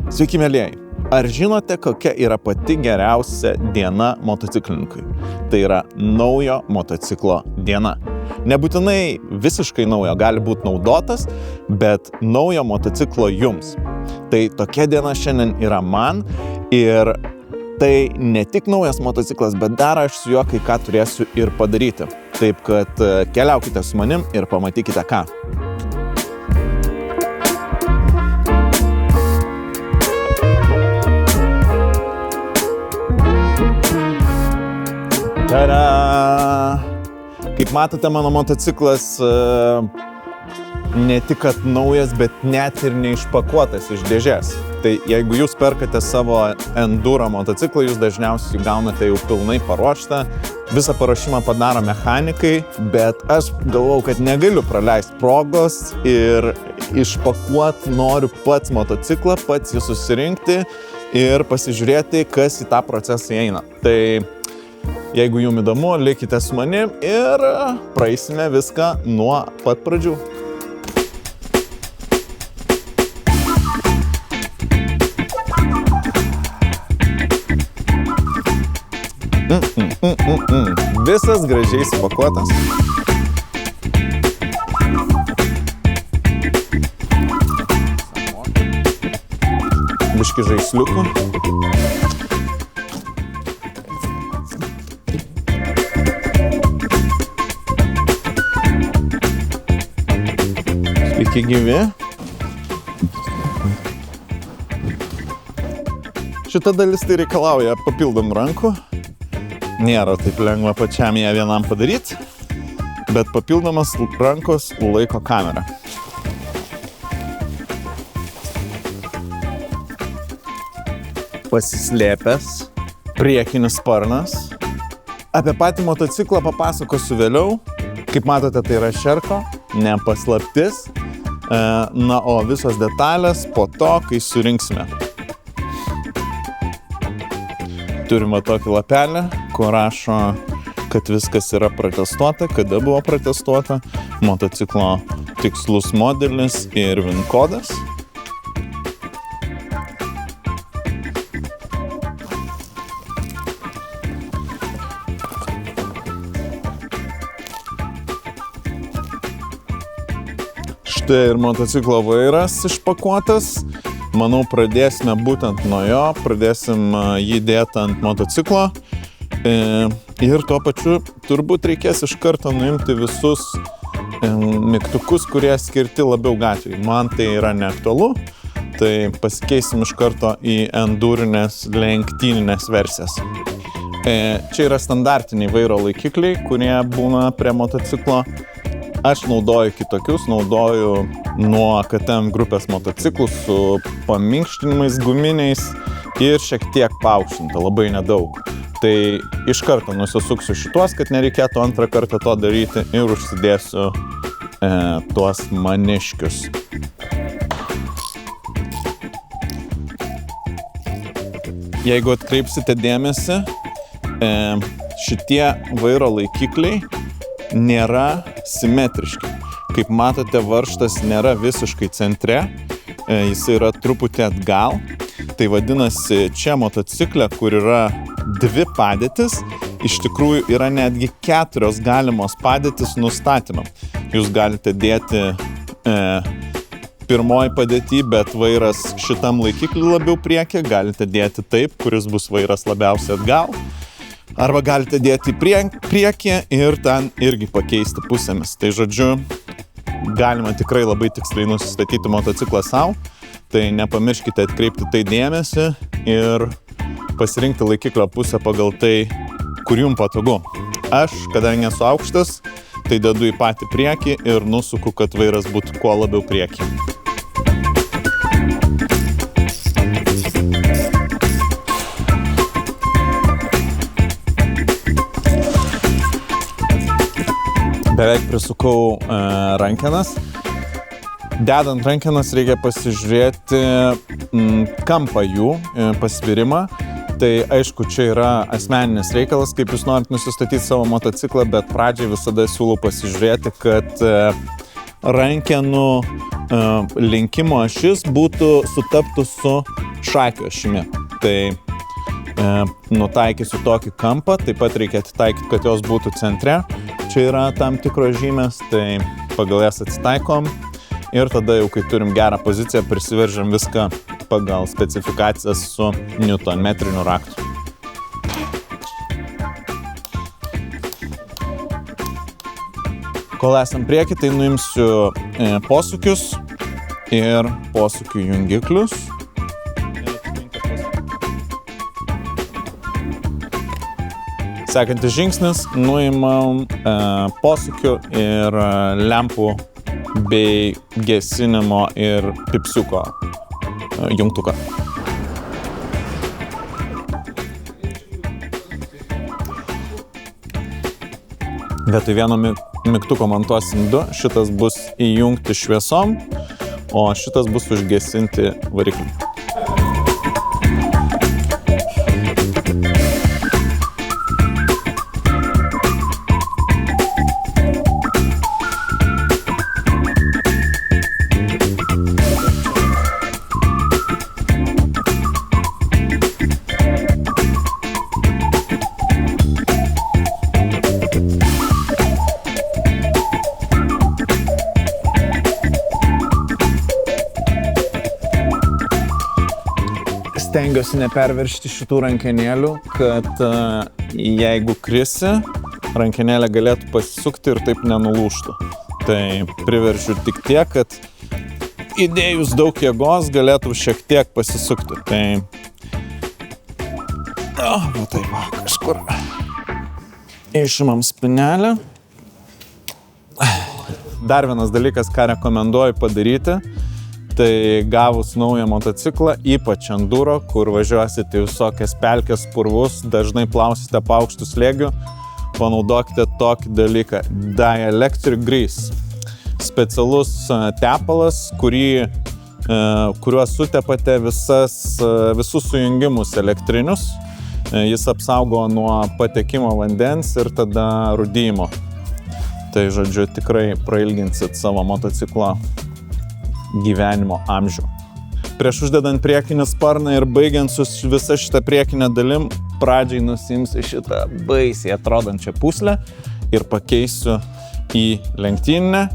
Sveiki, mielieji! Ar žinote, kokia yra pati geriausia diena motociklininkui? Tai yra naujo motociklo diena. Nebūtinai visiškai naujo, gali būti naudotas, bet naujo motociklo jums. Tai tokia diena šiandien yra man ir tai ne tik naujas motociklas, bet dar aš su juo kai ką turėsiu ir padaryti. Taip kad keliaukite su manim ir pamatykite ką. Tada! Kaip matote, mano motociklas ne tik kad naujas, bet net ir neišpakuotas iš dėžės. Tai jeigu jūs perkate savo enduro motociklą, jūs dažniausiai gaunate jau pilnai paruoštą. Visą paruošimą padaro mechanikai, bet aš galvau, kad negaliu praleisti progos ir išpakuoti noriu pats motociklą, pats jį susirinkti ir pasižiūrėti, kas į tą procesą eina. Tai jeigu jums įdomu, likite su manim ir praeisime viską nuo pat pradžių. Visas gražiai supakuotas. Biški žaisliukų. Sveiki gyvi. Šita dalis tai reikalauja papildomų rankų. Nėra taip lengva pačiam ją vienam padaryti, bet papildomas rankos laiko kamerą. Pasislėpęs priekinis sparnas. Apie patį motociklą papasakosiu vėliau. Kaip matote, tai yra šerko, ne paslaptis. Na, o visos detalės po to, kai surinksime. Turime tokį lapelį, kur rašo, kad viskas yra protestuota, kada buvo protestuota, motociklo tikslus modelis ir VIN kodas. Štai ir motociklo vairas išpakuotas. Manau, pradėsime būtent nuo jo, pradėsim jį dėti ant motociklo ir tuo pačiu turbūt reikės iš karto nuimti visus mygtukus, kurie skirti labiau gatvei. Man tai yra neaktualu, tai pasikeisim iš karto į endurinės lenktyninės versijas. Čia yra standartiniai vairo laikikliai, kurie būna prie motociklo. Aš naudoju kitokius, naudoju nuo KTM grupės motociklų su paminkštinimais guminiais ir šiek tiek paaukštinta, labai nedaug. Tai iš karto nusisuksiu šituos, kad nereikėtų antrą kartą to daryti ir užsidėsiu tuos maniškius. Jeigu atkreipsite dėmesį, šitie vairo laikikliai nėra simetriški. Kaip matote, varžtas nėra visiškai centre, jis yra truputį atgal. Tai vadinasi, čia motocikle, kur yra dvi padėtis, iš tikrųjų yra netgi 4 galimos padėtis nustatymam. Jūs galite dėti pirmoji padėtį, bet vairas šitam laikikliu labiau priekį, galite dėti taip, kuris bus vairas labiausiai atgal. Arba galite dėti į priekį ir ten irgi pakeisti pusėmis. Tai žodžiu, galima tikrai labai tiksliai nusistatyti motociklą savo. Tai nepamirškite atkreipti tai dėmesį ir pasirinkti laikiklio pusę pagal tai, kur jums patogu. Aš, kadangi esu aukštas, tai dedu į patį priekį ir nusuku, kad vairas būtų kuo labiau priekį. Beveik prisukau rankenas. Dedant rankenas reikia pasižiūrėti kampą jų, pasvirimą. Tai aišku, čia yra asmeninis reikalas, kaip jūs norit nusistatyti savo motociklą, bet pradžiai visada siūlau pasižiūrėti, kad rankenų linkimo ašis sutaptų su šakio ašimi. Tai nutaikysiu tokį kampą, taip pat reikia atitaikyti, kad jos būtų centre. Čia yra tam tikros žymės, tai pagal jas atitaikom ir tada jau, kai turim gerą poziciją, prisiveržiam viską pagal specifikacijas su newtonmetriniu raktu. Kol esam prieki, tai nuimsiu posūkius ir posūkių jungiklius. Sekantis žingsnis, nuimam posūkių ir lempų bei gesinimo ir pipsiuko jungtuką. Vietoj vieno mygtuko montuosim 2, šitas bus įjungti šviesom, o šitas bus užgesinti variklį. Stengiuosi neperveršti šitų rankenėlių, kad jeigu krisi, rankenėlė galėtų pasisukti ir taip nenulūžtų. Tai priveršiu tik tiek, kad įdėjus daug jėgos galėtų šiek tiek pasisukti. Tai... va taip, kažkur. Išimam spynelę. Dar vienas dalykas, ką rekomenduoju padaryti, tai gavus naują motociklą, ypač enduro, kur važiuosite visokias pelkes, purvus, dažnai plausite paaukštų slėgių, panaudokite tokį dalyką – Dielectric Grease. Specialus tepalas, kuriuo sutepate visus sujungimus elektrinius. Jis apsaugo nuo patekimo vandens ir tada rūdymo. Tai, žodžiu, tikrai prailginsit savo motociklo gyvenimo amžių. Prieš uždedant priekinį sparną ir baigiant su visa šitą priekinę dalim, pradžiai nusimsiu šitą baisiai atrodančią puslę ir pakeisiu į lenktyninę,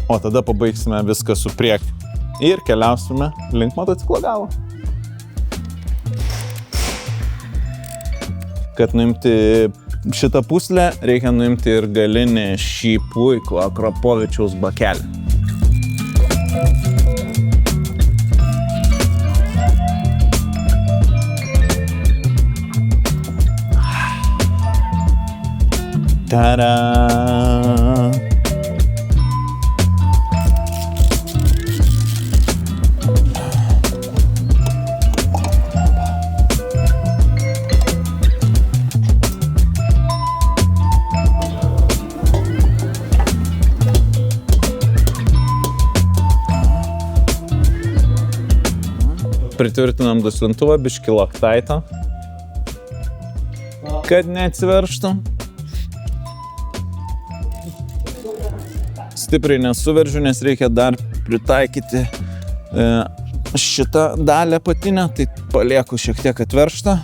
o tada pabaigsime viską su priekį ir keliausime link motociklo galo. Kad nuimti šitą puslę, reikia nuimti ir galinį šį puikų Akropovičiaus bakelį. Tada! Pritvirtinam duslintuvą, biškį loktaitą, kad neatsiveržtų. Stipriai nesuveržiu, nes reikia dar pritaikyti šitą dalį apatinę, tai palieku šiek tiek atveržtą.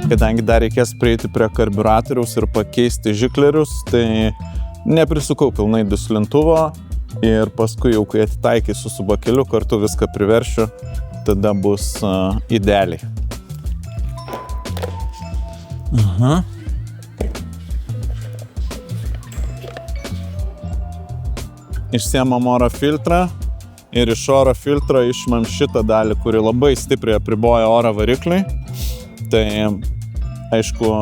Kadangi dar reikės prieiti prie karburatoriaus ir pakeisti žiklerius, tai neprisukau pilnai duslintuvo ir paskui jau, kai atitaikysiu su bakeliu, kartu viską priveršiu, tada bus idealiai. Aha. Išsiemam oro filtrą ir iš oro filtro išimam šitą dalį, kuri labai stipriai apriboja orą varikliui. Tai aišku,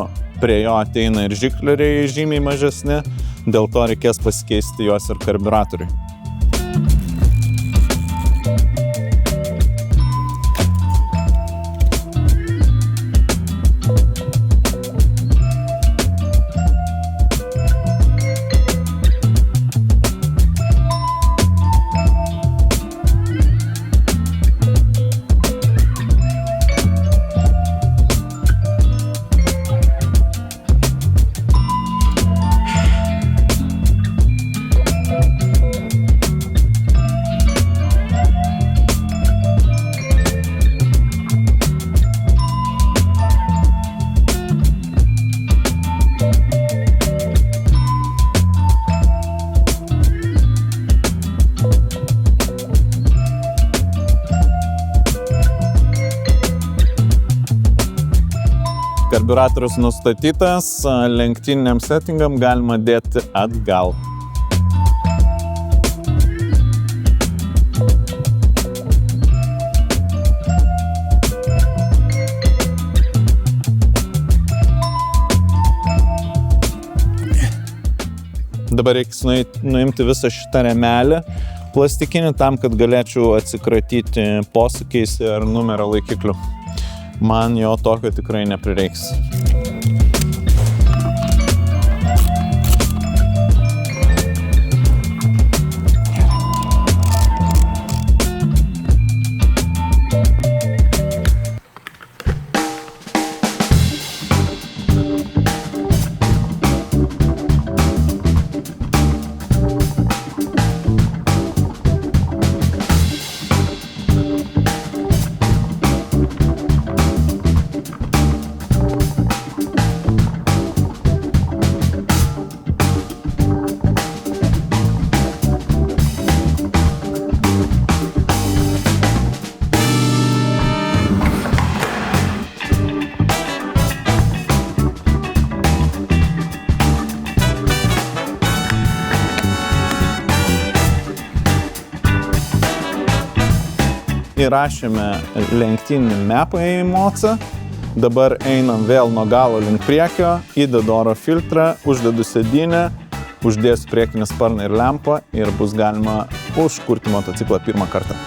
prie jo ateina ir žikleriai žymiai mažesni, dėl to reikės pasikeisti juos ir karburatoriui. Karburatorius nustatytas, lenktyniniam settingam galima dėti atgal. Dabar reikia nuimti visą šitą rėmelį plastikinį tam, kad galėčiau atsikratyti posūkiais ir numerio laikiklių. Man jo tokio tikrai neprireiks. Įrašėme lenktyninį mapą į mocą, dabar einam vėl nuo galo link priekio, įdedu oro filtrą, uždedu sėdynę, uždėsiu priekinį sparną ir lempą ir bus galima užkurti motociklą pirmą kartą.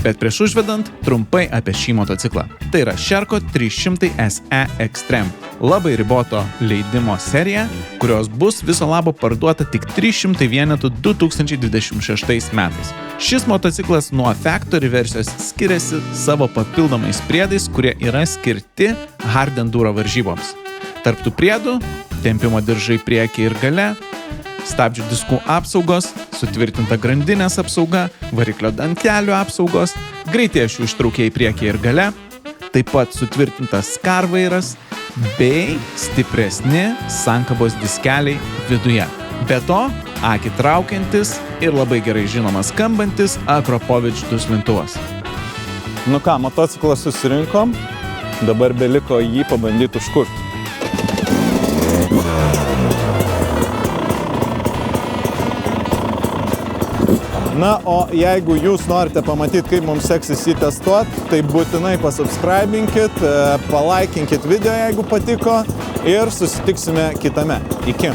Bet prieš užvedant, trumpai apie šį motociklą. Tai yra Sherco 300 SE Extreme. Labai riboto leidimo serija, kurios bus viso labo parduota tik 300 vienetų 2026 metais. Šis motociklas nuo Factory versijos skiriasi savo papildomais priedais, kurie yra skirti hard enduro varžyboms. Tarp tų priedų tempimo diržai priekį ir gale, stabdžių diskų apsaugos, sutvirtinta grandinės apsauga, variklio dantelių apsaugos, greitėšių ištraukėjai priekį ir gale, taip pat sutvirtintas skarvairas bei stipresni sankabos diskeliai viduje. Be to, akį traukiantis ir labai gerai žinomas skambantis Akrapovič duslintuvas. Nu ką, motociklą susirinkom, dabar beliko jį pabandyti užkurti. Na, o jeigu jūs norite pamatyti, kaip mums seksis jį testuoti, tai būtinai pasubscribinkit, palaikinkit video, jeigu patiko ir susitiksime kitame. Iki.